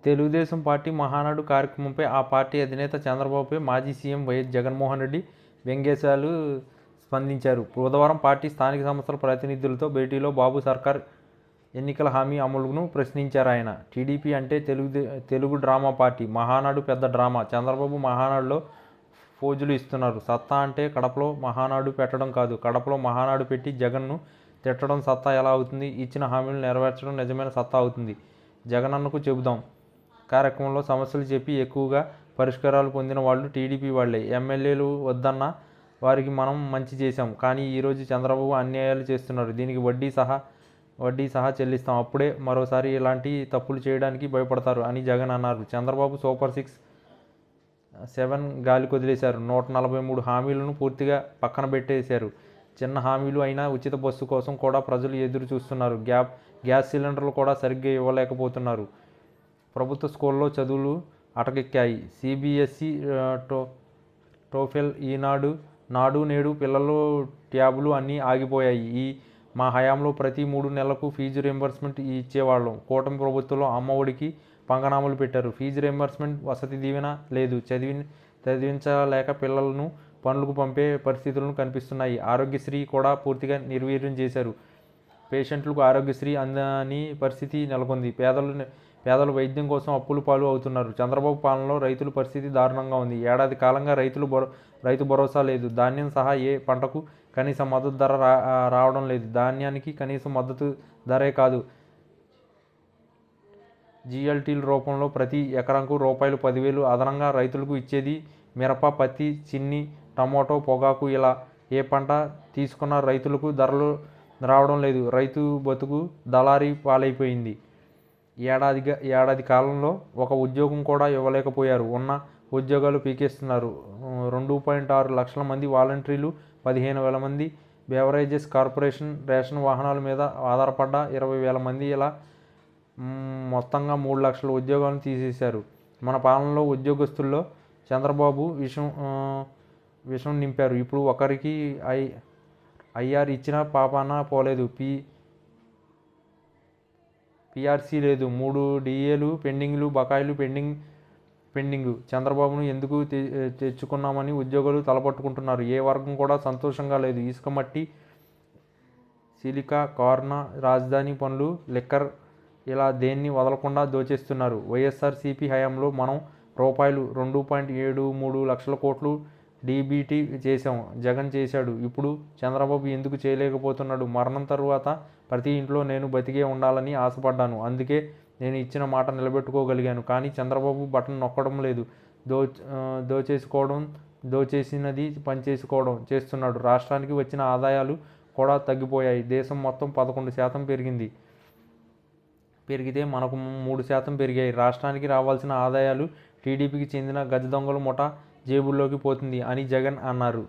Telugu Desam party Mahanadu కార్యక్రమంపై ఆ party అధినేత చంద్రబాబుపై మాజీ సీఎం వైఎస్ జగన్మోహన్ రెడ్డి వ్యంగ్యాలు స్పందించారు. బుధవారం పార్టీ స్థానిక సంస్థల ప్రతినిధులతో భేటీలో బాబు సర్కార్ ఎన్నికల హామీ అమలును ప్రశ్నించారు ఆయన. టీడీపీ అంటే తెలుగు డ్రామా పార్టీ, మహానాడు పెద్ద డ్రామా. చంద్రబాబు మహానాడులో ఫోజులు ఇస్తున్నారు. సత్తా అంటే కడపలో మహానాడు పెట్టడం కాదు, కడపలో మహానాడు పెట్టి జగన్ను తిట్టడం సత్తా ఎలా అవుతుంది? ఇచ్చిన హామీలు నెరవేర్చడం నిజమైన సత్తా అవుతుంది. జగనన్నకు చెబుదాం కార్యక్రమంలో సమస్యలు చెప్పి ఎక్కువగా పరిష్కారాలు పొందిన వాళ్ళు టీడీపీ వాళ్లే. ఎమ్మెల్యేలు వద్దన్న వారికి మనం మంచి చేశాం, కానీ ఈరోజు చంద్రబాబు అన్యాయాలు చేస్తున్నారు. దీనికి వడ్డీ సహా చెల్లిస్తాం. అప్పుడే మరోసారి ఇలాంటి తప్పులు చేయడానికి భయపడతారు అని జగన్ అన్నారు. చంద్రబాబు సూపర్ 7 గాలికి వదిలేశారు. 143 హామీలను పూర్తిగా పక్కన పెట్టేశారు. చిన్న హామీలు అయినా ఉచిత బస్సు కోసం కూడా ప్రజలు ఎదురు చూస్తున్నారు. గ్యాస్ సిలిండర్లు కూడా సరిగ్గా ఇవ్వలేకపోతున్నారు. ప్రభుత్వ స్కూల్లో చదువులు అటకెక్కాయి. సిబిఎస్ఈ, టోఫెల్, ఈనాడు, నాడు నేడు పిల్లలు ట్యాబులు అన్నీ ఆగిపోయాయి. మా హయాంలో ప్రతి 3 నెలలకు ఫీజు రీయింబర్స్మెంట్ ఇచ్చేవాళ్ళం. కూటమి ప్రభుత్వంలో అమ్మఒడికి పంగనామాలు పెట్టారు. ఫీజు రీయింబర్స్మెంట్, వసతి దీవెన లేదు. చదివించలేక పిల్లలను పనులకు పంపే పరిస్థితులను కనిపిస్తున్నాయి. ఆరోగ్యశ్రీ కూడా పూర్తిగా నిర్వీర్యం చేశారు. పేషెంట్లకు ఆరోగ్యశ్రీ అందని పరిస్థితి నెలకొంది. పేదలు వైద్యం కోసం అప్పుల పాలు అవుతున్నారు. చంద్రబాబు పాలనలో రైతుల పరిస్థితి దారుణంగా ఉంది. ఏడాది కాలంగా రైతు భరోసా లేదు. ధాన్యం సహా ఏ పంటకు కనీస మద్దతు ధర రావడం లేదు. ధాన్యానికి కనీస మద్దతు ధరే కాదు, జిఎల్టీల రూపంలో ప్రతి ఎకరాకు రూపాయలు 10,000 అదనంగా రైతులకు ఇచ్చేది. మిరప, పత్తి, చిన్ని, టమోటో, పొగాకు ఇలా ఏ పంట తీసుకున్న రైతులకు ధరలు రావడం లేదు. రైతు బతుకు దళారీ పాలైపోయింది. ఏడాది కాలంలో ఒక ఉద్యోగం కూడా ఇవ్వలేకపోయారు. ఉన్న ఉద్యోగాలు పీకేస్తున్నారు. 2.6 లక్షల మంది వాలంటీర్లు, 15,000 మంది బెవరేజెస్ కార్పొరేషన్ రేషన్ వాహనాల మీద ఆధారపడ్డ 20,000 మంది, ఇలా మొత్తంగా 3 లక్షల ఉద్యోగాలను తీసేశారు. మన పాలనలో ఉద్యోగస్తుల్లో చంద్రబాబు విషం నింపారు. ఇప్పుడు ఒకరికి ఐఆర్ ఇచ్చిన పాపాన పోలేదు. పిఆర్సీ లేదు. 3 డిఏలు పెండింగ్లు, బకాయిలు పెండింగు. చంద్రబాబును ఎందుకు తెచ్చుకున్నామని ఉద్యోగులు తలపట్టుకుంటున్నారు. ఏ వర్గం కూడా సంతోషంగా లేదు. ఇసుక, మట్టి, సిలికా, కార్న, రాజధాని పనులు, లిక్కర్ ఇలా దేన్ని వదలకుండా దోచేస్తున్నారు. వైఎస్ఆర్సీపీ హయాంలో మనం రూపాయలు 2.73 లక్షల కోట్లు డీబీటీ చేశాం. జగన్ చేశాడు. ఇప్పుడు చంద్రబాబు ఎందుకు చేయలేకపోతున్నాడు? మరణం తరువాత ప్రతి ఇంట్లో నేను బతికే ఉండాలని ఆశపడ్డాను. అందుకే నేను ఇచ్చిన మాట నిలబెట్టుకోగలిగాను. కానీ చంద్రబాబు బటన్ నొక్కడం లేదు. దోచేసినది పనిచేసుకోవడం చేస్తున్నాడు. రాష్ట్రానికి వచ్చిన ఆదాయాలు కూడా తగ్గిపోయాయి. దేశం మొత్తం 11% పెరిగితే మనకు 3% పెరిగాయి. రాష్ట్రానికి రావాల్సిన ఆదాయాలు టీడీపీకి చెందిన గజ దొంగల ముఠా జేబుల్లోకి పోతుంది అని జగన్ అన్నారు.